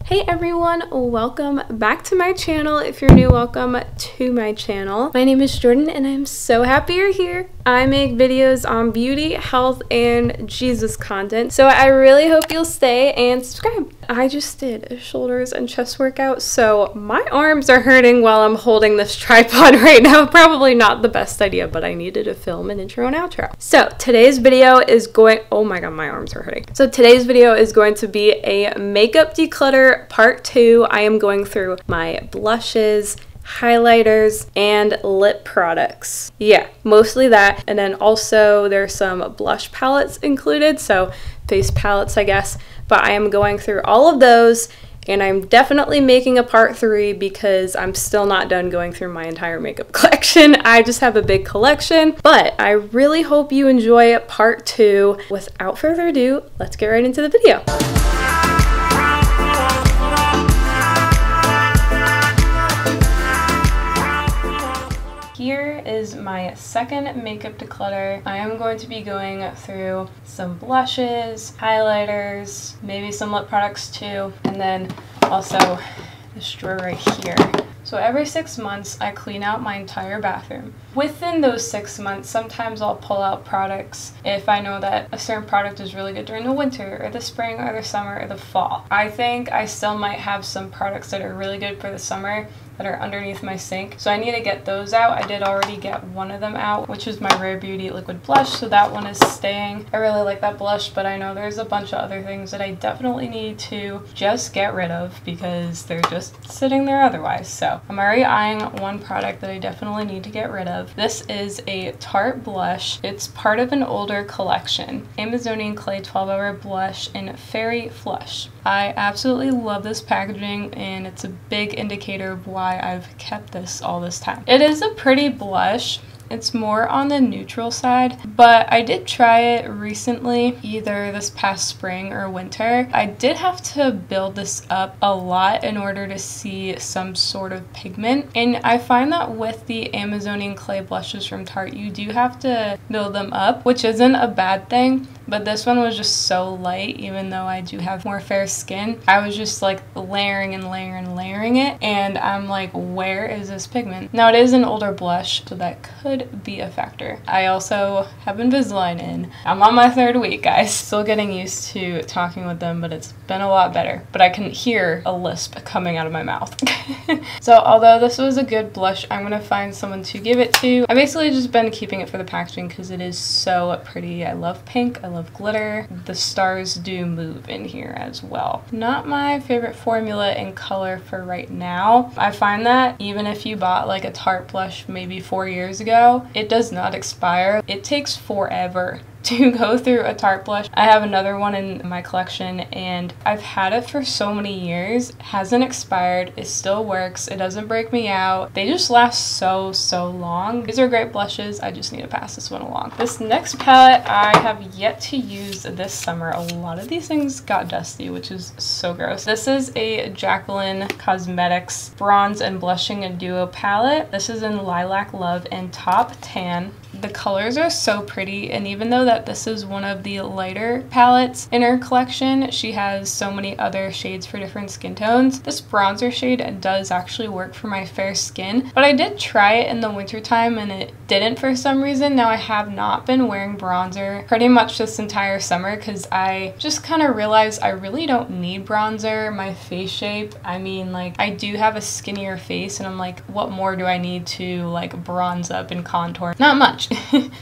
Hey everyone, welcome back to my channel. If you're new, welcome to my channel. My name is Jordan and I'm so happy you're here. I make videos on beauty, health, and Jesus content, so I really hope you'll stay and subscribe. I just did a shoulders and chest workout, so my arms are hurting while I'm holding this tripod right now. Probably not the best idea, but I needed to film an intro and outro. So today's video is oh my god, my arms are hurting. So today's video is going to be a makeup declutter part 2. I am going through my blushes, highlighters, and lip products. Yeah, mostly that. And then also there's some blush palettes included, so face palettes, I guess. But I am going through all of those, and I'm definitely making a part 3 because I'm still not done going through my entire makeup collection. I just have a big collection, but I really hope you enjoy part 2. Without further ado, let's get right into the video. Here is my second makeup declutter. I am going to be going through some blushes, highlighters, maybe some lip products too, and then also this drawer right here. So every 6 months, I clean out my entire bathroom. Within those 6 months, sometimes I'll pull out products if I know that a certain product is really good during the winter or the spring or the summer or the fall. I think I still might have some products that are really good for the summer that are underneath my sink, so I need to get those out. I did already get one of them out, which is my Rare Beauty liquid blush, so that one is staying. I really like that blush, but I know there's a bunch of other things that I definitely need to just get rid of because they're just sitting there otherwise. So I'm already eyeing one product that I definitely need to get rid of. This is a Tarte blush. It's part of an older collection, Amazonian Clay 12-Hour Blush in Fairy Flush. I absolutely love this packaging, and it's a big indicator of why I've kept this all this time. It is a pretty blush. It's more on the neutral side, but I did try it recently, either this past spring or winter. I did have to build this up a lot in order to see some sort of pigment, and I find that with the Amazonian Clay blushes from Tarte, you do have to build them up, which isn't a bad thing, but this one was just so light. Even though I do have more fair skin, I was just like layering and layering and layering it, and I'm like, where is this pigment? Now it is an older blush, so that could be a factor. I also have Invisalign in. I'm on my 3rd week, guys. Still getting used to talking with them, but it's been a lot better. But I can hear a lisp coming out of my mouth. So although this was a good blush, I'm gonna find someone to give it to. I basically just been keeping it for the packaging because it is so pretty. I love pink, I love glitter. The stars do move in here as well. Not my favorite formula in color for right now. I find that even if you bought like a Tarte blush maybe 4 years ago, it does not expire. It takes forever to go through a Tarte blush. I have another one in my collection and I've had it for so many years. It hasn't expired. It still works. It doesn't break me out. They just last so long. These are great blushes. I just need to pass this one along. This next palette I have yet to use this summer. A lot of these things got dusty, which is so gross. This is a Jacqueline Cosmetics Bronze and Blushing a Duo palette. This is in Lilac Love and Top Tan. The colors are so pretty, and even though that this is one of the lighter palettes in her collection, she has so many other shades for different skin tones. This bronzer shade does actually work for my fair skin, but I did try it in the wintertime and it didn't for some reason. Now I have not been wearing bronzer pretty much this entire summer because I just kind of realized I really don't need bronzer. My face shape, I mean, like, I do have a skinnier face and I'm like, what more do I need to like bronze up and contour? Not much.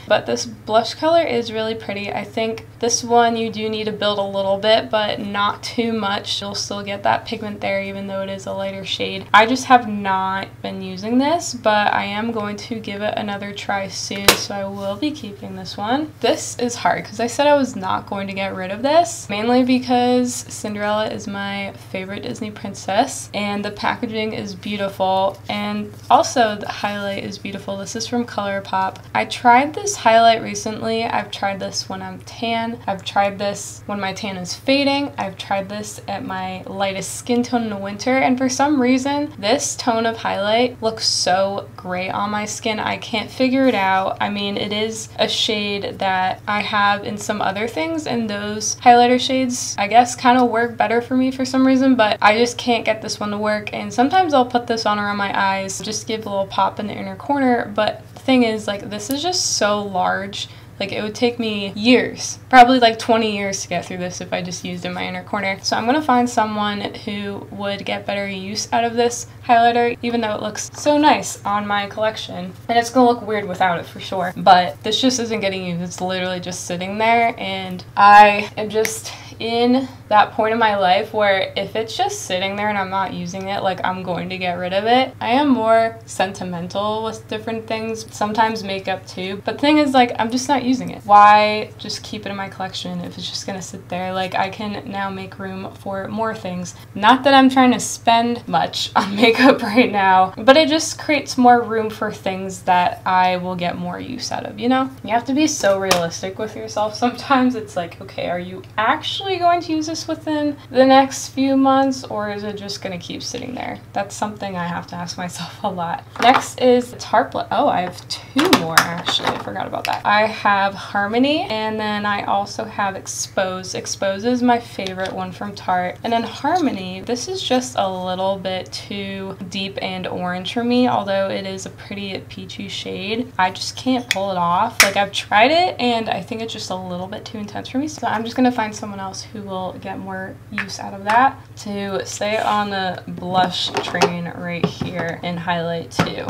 But this blush color is really pretty. I think this one you do need to build a little bit, but not too much. You'll still get that pigment there even though it is a lighter shade. I just have not been using this, but I am going to give it another try soon, so I will be keeping this one. This is hard because I said I was not going to get rid of this, mainly because Cinderella is my favorite Disney princess and the packaging is beautiful, and also the highlight is beautiful. This is from ColourPop. I tried this highlight recently. I've tried this when I'm tan. I've tried this when my tan is fading. I've tried this at my lightest skin tone in the winter, and for some reason, this tone of highlight looks so great on my skin. I can't figure it out. I mean, it is a shade that I have in some other things, and those highlighter shades, I guess, kind of work better for me for some reason, but I just can't get this one to work, and sometimes I'll put this on around my eyes, just give a little pop in the inner corner, but the thing is, like, this is just so large. Like, it would take me years, probably like 20 years to get through this if I just used it in my inner corner. So I'm gonna find someone who would get better use out of this highlighter, even though it looks so nice on my collection. And it's gonna look weird without it for sure, but this just isn't getting used. It's literally just sitting there, and I am just in that point in my life where if it's just sitting there and I'm not using it, like, I'm going to get rid of it. I am more sentimental with different things, sometimes makeup too, but the thing is, like, I'm just not using it. Why just keep it in my collection if it's just gonna sit there? Like, I can now make room for more things. Not that I'm trying to spend much on makeup right now, but it just creates more room for things that I will get more use out of, you know? You have to be so realistic with yourself. Sometimes it's like, okay, are you actually going to use this within the next few months, or is it just going to keep sitting there? That's something I have to ask myself a lot. Next is Tarte blush. Oh, I have two more actually. I forgot about that. I have Harmony, and then I also have Expose. Expose is my favorite one from Tarte. And then Harmony, this is just a little bit too deep and orange for me, although it is a pretty peachy shade. I just can't pull it off. Like, I've tried it, and I think it's just a little bit too intense for me. So I'm just going to find someone else who will get more use out of that. To stay on the blush train right here and highlight too.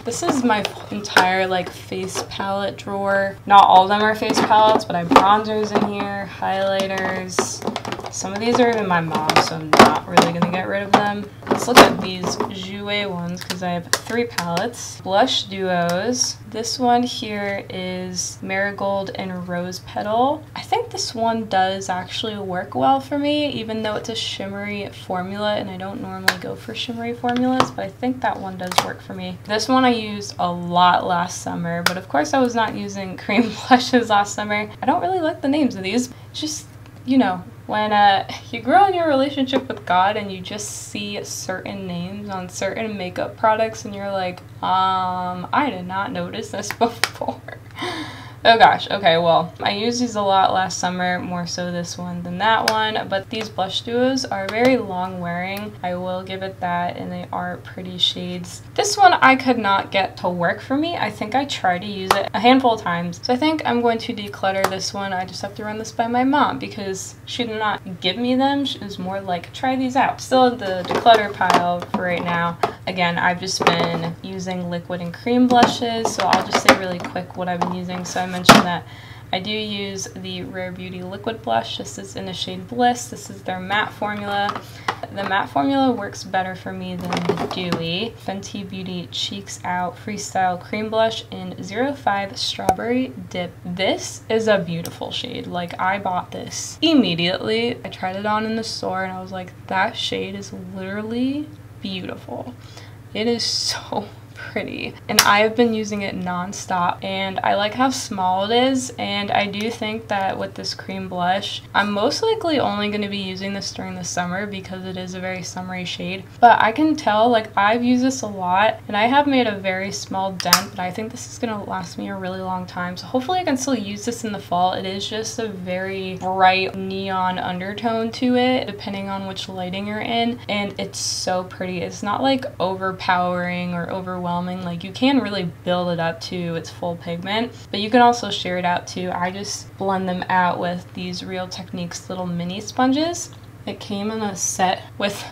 This is my entire, like, face palette drawer. Not all of them are face palettes, but I have bronzers in here, highlighters. Some of these are even my mom's, so I'm not really gonna get rid of them. Let's look at these JEBeauty ones because I have 3 palettes. Blush duos. This one here is Marigold and Rose Petal. I think this one does actually work well for me, even though it's a shimmery formula, and I don't normally go for shimmery formulas, but I think that one does work for me. This one I used a lot last summer, but of course I was not using cream blushes last summer. I don't really like the names of these. It's just, you know, when you grow in your relationship with God and you just see certain names on certain makeup products and you're like, I did not notice this before. Oh gosh, okay, well, I used these a lot last summer, more so this one than that one, but these blush duos are very long wearing. I will give it that, and they are pretty shades. This one I could not get to work for me. I think I tried to use it a handful of times, so I think I'm going to declutter this one. I just have to run this by my mom because she did not give me them. She was more like, try these out. Still in the declutter pile for right now. Again, I've just been using liquid and cream blushes, so I'll just say really quick what I've been using. So I mentioned that I do use the Rare Beauty liquid blush. This is in the shade Bliss. This is their matte formula. The matte formula works better for me than the dewy. Fenty Beauty Cheeks Out Freestyle Cream Blush in 05 Strawberry Dip. This is a beautiful shade. Like, I bought this immediately. I tried it on in the store and I was like, that shade is literally beautiful. It is so pretty, and I've been using it non-stop, and I like how small it is. And I do think that with this cream blush, I'm most likely only going to be using this during the summer because it is a very summery shade, but I can tell, like, I've used this a lot and I have made a very small dent, but I think this is going to last me a really long time, so hopefully I can still use this in the fall. It is just a very bright neon undertone to it depending on which lighting you're in, and it's so pretty. It's not like overpowering or overwhelming. Like, you can really build it up to its full pigment, but you can also share it out too. I just blend them out with these Real Techniques little mini sponges. It came in a set with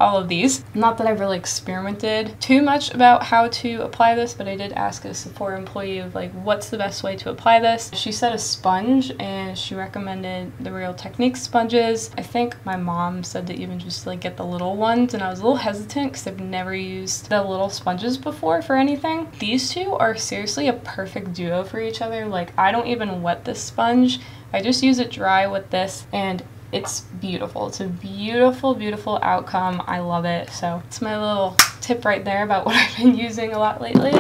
all of these. Not that I've really experimented too much about how to apply this, but I did ask a Sephora employee of, like, what's the best way to apply this. She said a sponge, and she recommended the Real Techniques sponges. I think my mom said to even just, like, get the little ones, and I was a little hesitant because I've never used the little sponges before for anything. These two are seriously a perfect duo for each other. Like, I don't even wet this sponge. I just use it dry with this, and it's beautiful. It's a beautiful, beautiful outcome. I love it. So it's my little tip right there about what I've been using a lot lately.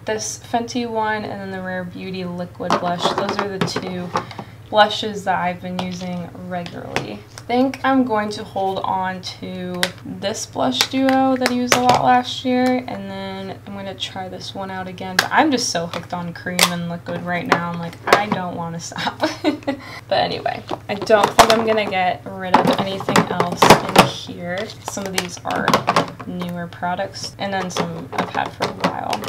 this Fenty one and then the Rare Beauty liquid blush. Those are the two blushes that I've been using regularly. I think I'm going to hold on to this blush duo that I used a lot last year, and then I'm going to try this one out again. But I'm just so hooked on cream and liquid right now. I'm like, I don't want to stop. But anyway, I don't think I'm going to get rid of anything else in here. Some of these are newer products, and then some I've had for a while.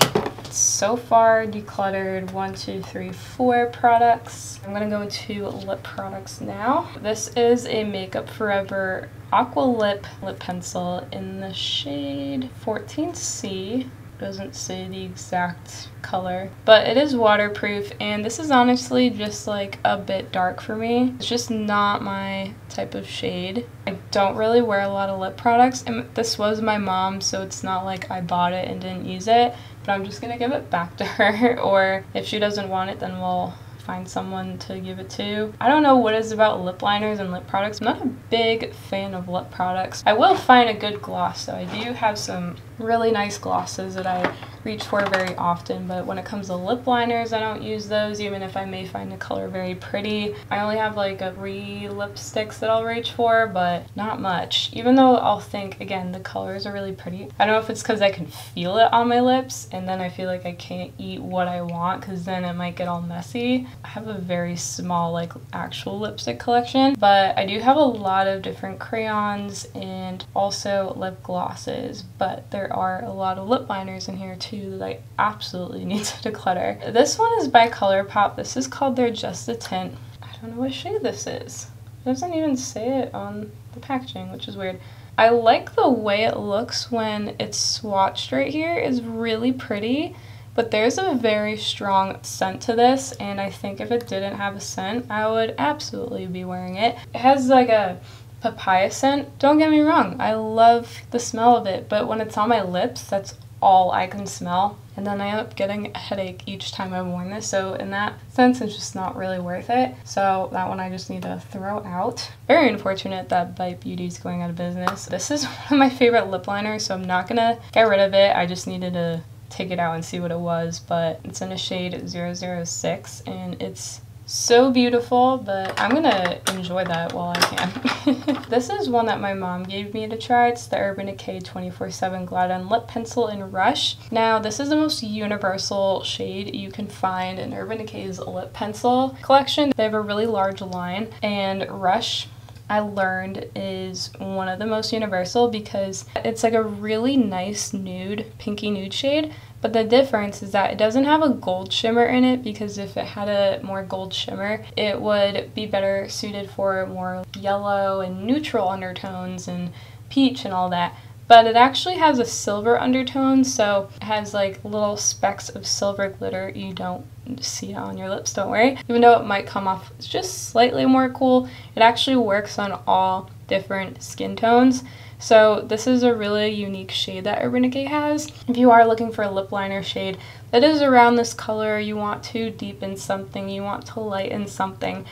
So far decluttered 1, 2, 3, 4 products. I'm gonna go into lip products now. This is a Makeup Forever Aqua Lip pencil in the shade 14C. Doesn't say the exact color, but it is waterproof, and this is honestly just like a bit dark for me. It's just not my type of shade. I don't really wear a lot of lip products, and this was my mom's, so it's not like I bought it and didn't use it, but I'm just gonna give it back to her, or if she doesn't want it, then we'll find someone to give it to. I don't know what it is about lip liners and lip products. I'm not a big fan of lip products. I will find a good gloss though. I do have some really nice glosses that I reach for very often, but when it comes to lip liners, I don't use those, even if I may find a color very pretty. I only have like 3 lipsticks that I'll reach for, but not much. Even though I'll think, again, the colors are really pretty. I don't know if it's because I can feel it on my lips, and then I feel like I can't eat what I want because then it might get all messy. I have a very small like actual lipstick collection, but I do have a lot of different crayons and also lip glosses, but there are a lot of lip liners in here too that I absolutely need to declutter. This one is by ColourPop. This is called their Just a Tint. I don't know what shade this is. It doesn't even say it on the packaging, which is weird. I like the way it looks when it's swatched right here. It's really pretty, but there's a very strong scent to this, and I think if it didn't have a scent, I would absolutely be wearing it. It has like a papaya scent. Don't get me wrong, I love the smell of it, but when it's on my lips, that's all I can smell, and then I end up getting a headache each time I've worn this, so in that sense it's just not really worth it. So that one I just need to throw out. Very unfortunate that Bite Beauty is going out of business. This is one of my favorite lip liners, so I'm not gonna get rid of it. I just needed to take it out and see what it was, but it's in a shade 006, and it's so beautiful, but I'm gonna enjoy that while I can. This is one that my mom gave me to try. It's the Urban Decay 24/7 Gladden Lip Pencil in Rush. Now, this is the most universal shade you can find in Urban Decay's lip pencil collection. They have a really large line, and Rush, I learned, is one of the most universal because it's like a really nice nude, pinky nude shade, but the difference is that it doesn't have a gold shimmer in it, because if it had a more gold shimmer, it would be better suited for more yellow and neutral undertones and peach and all that. But it actually has a silver undertone, so it has like little specks of silver glitter. You don't see it on your lips, don't worry. Even though it might come off just slightly more cool, it actually works on all different skin tones. So this is a really unique shade that Urban Decay has. If you are looking for a lip liner shade that is around this color, you want to deepen something, you want to lighten something,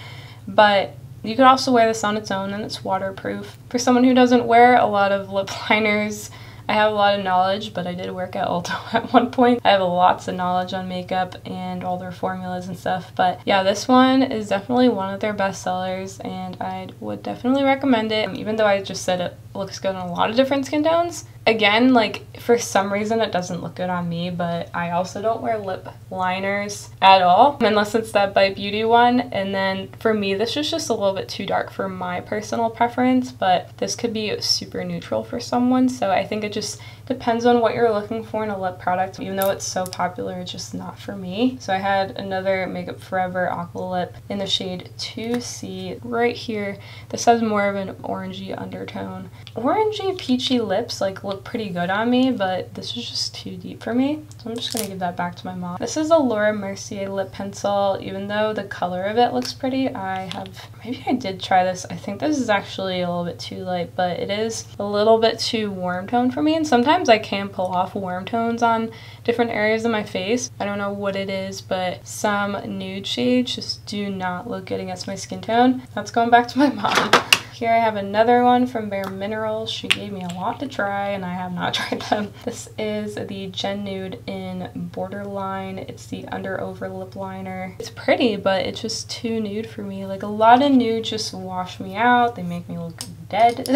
but you could also wear this on its own, and it's waterproof. For someone who doesn't wear a lot of lip liners, I have a lot of knowledge, but I did work at Ulta at one point. I have lots of knowledge on makeup and all their formulas and stuff, but yeah, this one is definitely one of their best sellers, and I would definitely recommend it. Even though I just said it looks good on a lot of different skin tones, again, like, for some reason it doesn't look good on me, but I also don't wear lip liners at all, unless it's that Bite Beauty one, and then for me this is just a little bit too dark for my personal preference, but this could be super neutral for someone, so I think it just depends on what you're looking for in a lip product. Even though it's so popular, it's just not for me. So I had another Makeup Forever Aqua Lip in the shade 2C right here. This has more of an orangey undertone. Orangey peachy lips like look pretty good on me, but this is just too deep for me, so I'm just gonna give that back to my mom. This is a Laura Mercier lip pencil. Even though the color of it looks pretty, maybe I did try this. I think this is actually a little bit too light, but it is a little bit too warm tone for me, and sometimes I can pull off warm tones on different areas of my face. I don't know what it is, but some nude shades just do not look good against my skin tone. That's going back to my mom. Here I have another one from Bare Minerals. She gave me a lot to try and I have not tried them. This is the Gen Nude in Borderline. It's the under over lip liner. It's pretty, but it's just too nude for me. Like, a lot of nude just wash me out. They make me look dead.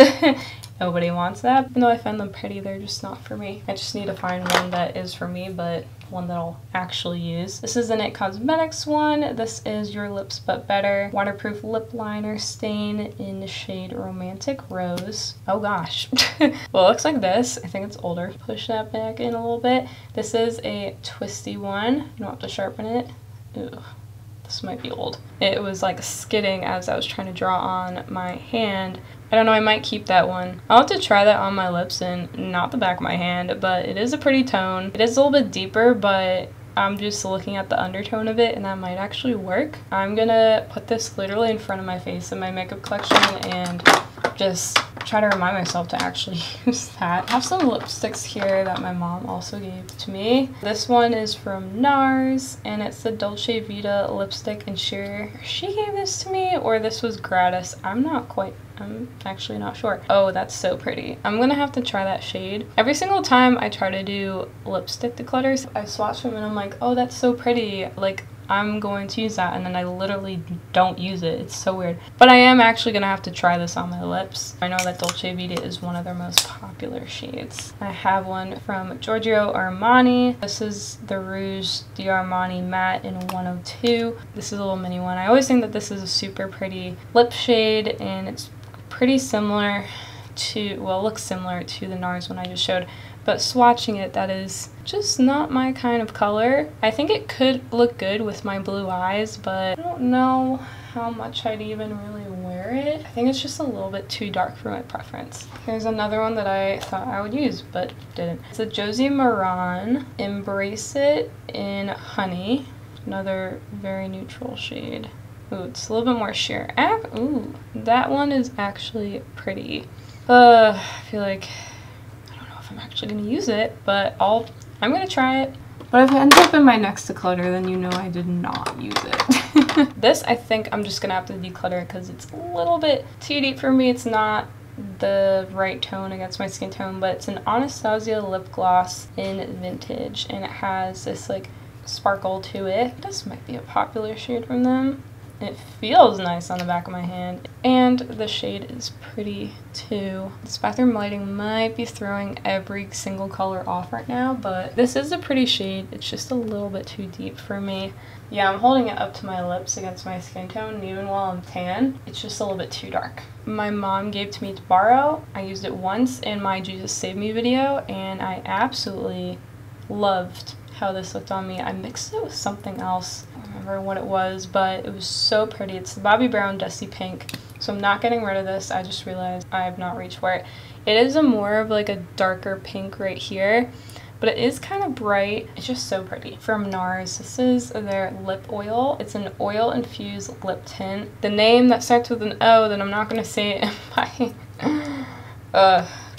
Nobody wants that. Even though I find them pretty, they're just not for me. I just need to find one that is for me, but one that I'll actually use. This is the It Cosmetics one. This is Your Lips But Better waterproof lip liner stain in the shade Romantic Rose. Oh gosh. Well, it looks like this. I think it's older. Push that back in a little bit. This is a twisty one. You don't have to sharpen it. Ooh. This might be old. It was like skidding as I was trying to draw on my hand. I don't know, I might keep that one. I'll have to try that on my lips and not the back of my hand, but it is a pretty tone. It is a little bit deeper, but I'm just looking at the undertone of it and that might actually work. I'm gonna put this literally in front of my face in my makeup collection and just try to remind myself to actually use that. I have some lipsticks here that my mom also gave to me. This one is from Nars and it's the Dolce Vita lipstick in sheer. She gave this to me or this was gratis. I'm actually not sure. Oh, that's so pretty. I'm gonna have to try that shade. Every single time I try to do lipstick declutters, I swatch them and I'm like, oh, that's so pretty. Like, I'm going to use that, and then I literally don't use it. It's so weird. But I am actually gonna have to try this on my lips. I know that Dolce Vita is one of their most popular shades. I have one from Giorgio Armani. This is the Rouge d'Armani Matte in 102. This is a little mini one. I always think that this is a super pretty lip shade, and it's pretty similar to, well, it looks similar to the Nars one I just showed, but swatching it, that is just not my kind of color. I think it could look good with my blue eyes, but I don't know how much I'd even really wear it. I think it's just a little bit too dark for my preference. Here's another one that I thought I would use, but didn't. It's a Josie Maran Embrace It in Honey. Another very neutral shade. Ooh, it's a little bit more sheer. Ooh, that one is actually pretty. I feel like, I don't know if I'm actually gonna use it, but I'm gonna try it. But if it ends up in my next declutter, then you know I did not use it. This, I think I'm just gonna have to declutter because it's a little bit too deep for me. It's not the right tone against my skin tone, but it's an Anastasia lip gloss in Vintage, and it has this like sparkle to it. This might be a popular shade from them. It feels nice on the back of my hand, and the shade is pretty too. This bathroom lighting might be throwing every single color off right now, but this is a pretty shade. It's just a little bit too deep for me. Yeah, I'm holding it up to my lips against my skin tone, and even while I'm tan, it's just a little bit too dark. My mom gave to me to borrow. I used it once in my Jesus Save Me video, and I absolutely loved how this looked on me. I mixed it with something else. I don't remember what it was, but it was so pretty. It's the Bobbi Brown Dusty Pink. So I'm not getting rid of this. I just realized I have not reached for it. It is a more of like a darker pink right here, but it is kind of bright. It's just so pretty. From Nars, this is their lip oil. It's an oil infused lip tint. The name that starts with an O, then I'm not gonna say it in my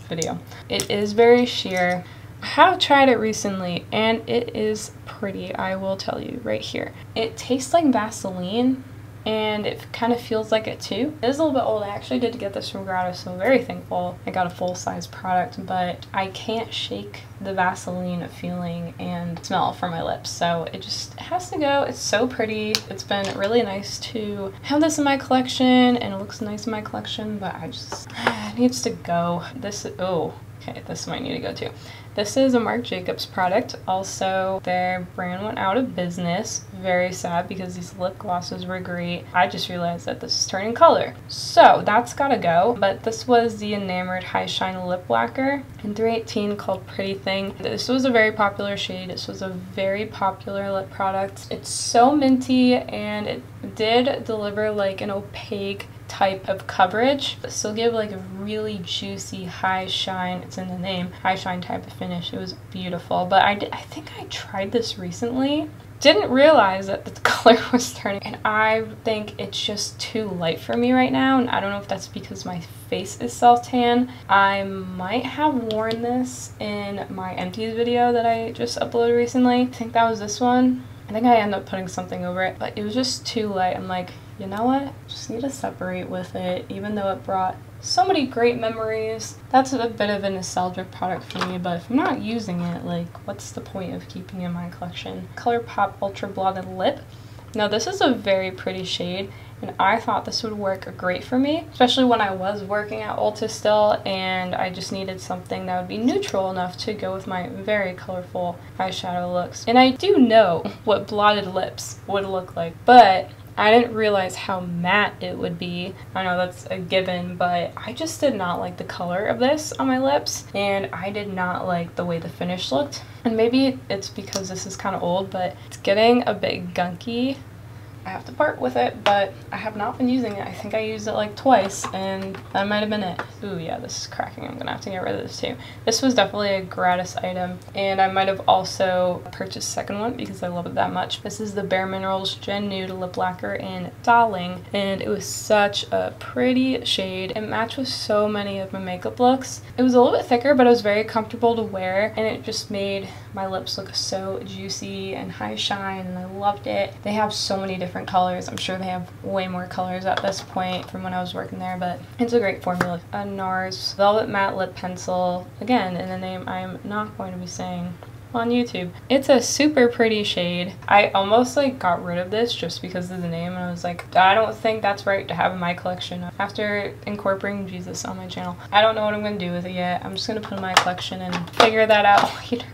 video. It is very sheer. I have tried it recently and it is pretty, I will tell you right here. It tastes like Vaseline and it kind of feels like it too. It is a little bit old. I actually did get this from Grotto, so I'm very thankful I got a full-size product, but I can't shake the Vaseline feeling and smell from my lips, so it just has to go. It's so pretty. It's been really nice to have this in my collection, and it looks nice in my collection, but it needs to go. Okay, this might need to go too. This is a Marc Jacobs product. Also, their brand went out of business. Very sad because these lip glosses were great. I just realized that this is turning color. So that's gotta go. But this was the Enamored High Shine Lip Lacquer in 318 called Pretty Thing. This was a very popular shade. This was a very popular lip product. It's so minty and it did deliver like an opaque type of coverage, but still give like a really juicy high shine. It's in the name, high shine type of finish. It was beautiful, but I think I tried this recently. Didn't realize that the color was turning, and I think it's just too light for me right now, and I don't know if that's because my face is self-tan. I might have worn this in my empties video that I just uploaded recently. I think that was this one. I think I ended up putting something over it, but it was just too light. I'm like, you know what? Just need to separate with it, even though it brought so many great memories. That's a bit of a nostalgic product for me, but if I'm not using it, like, what's the point of keeping it in my collection? ColourPop Ultra Blotted Lip. Now this is a very pretty shade, and I thought this would work great for me, especially when I was working at Ulta still, and I just needed something that would be neutral enough to go with my very colorful eyeshadow looks. And I do know what blotted lips would look like, but I didn't realize how matte it would be. I know that's a given, but I just did not like the color of this on my lips, and I did not like the way the finish looked. And maybe it's because this is kind of old, but it's getting a bit gunky. I have to part with it, but I have not been using it. I think I used it like twice, and that might have been it. Ooh, yeah, this is cracking. I'm gonna have to get rid of this too. This was definitely a gratis item, and I might have also purchased a second one because I love it that much. This is the Bare Minerals Gen Nude Lip Lacquer in Darling, and it was such a pretty shade. It matched with so many of my makeup looks. It was a little bit thicker, but it was very comfortable to wear, and it just made my lips look so juicy and high shine, and I loved it. They have so many different colors. I'm sure they have way more colors at this point from when I was working there, but it's a great formula. A Nars Velvet Matte Lip Pencil, again in a name I am not going to be saying on YouTube. It's a super pretty shade. I almost like got rid of this just because of the name, and I was like, I don't think that's right to have in my collection after incorporating Jesus on my channel. I don't know what I'm gonna do with it yet. I'm just gonna put it in my collection and figure that out later.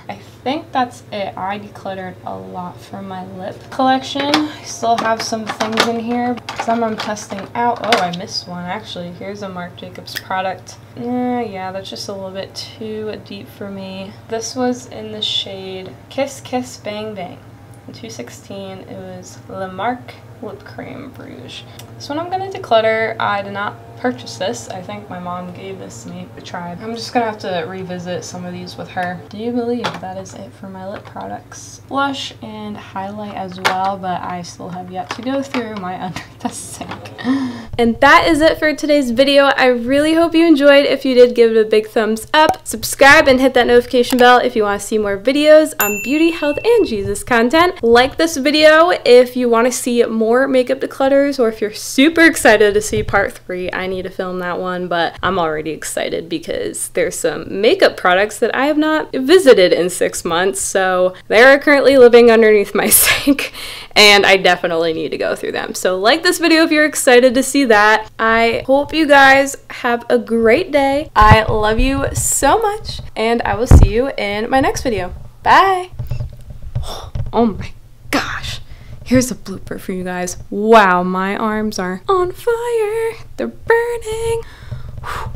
I think that's it. I decluttered a lot from my lip collection. I still have some things in here. Some I'm testing out. Oh, I missed one actually. Here's a Marc Jacobs product. Yeah, that's just a little bit too deep for me. This was in the shade Kiss Kiss Bang Bang. In 216, it was Le Marc Lip Cream Rouge. This one I'm gonna declutter. I did not purchase this. I think my mom gave this to me to try. I'm just gonna have to revisit some of these with her. Do you believe that is it for my lip products? Blush and highlight as well, but I still have yet to go through my under the sink. And that is it for today's video. I really hope you enjoyed. If you did, give it a big thumbs up. Subscribe and hit that notification bell if you want to see more videos on beauty, health, and Jesus content. Like this video if you want to see more makeup declutters, or if you're super excited to see part 3. I need to film that one, but I'm already excited because there's some makeup products that I have not visited in 6 months, so they're currently living underneath my sink, and I definitely need to go through them. So like this video if you're excited to see that. I hope you guys have a great day. I love you so much, and I will see you in my next video. Bye! Oh my gosh. Here's a blooper for you guys. Wow, my arms are on fire. They're burning. Whew.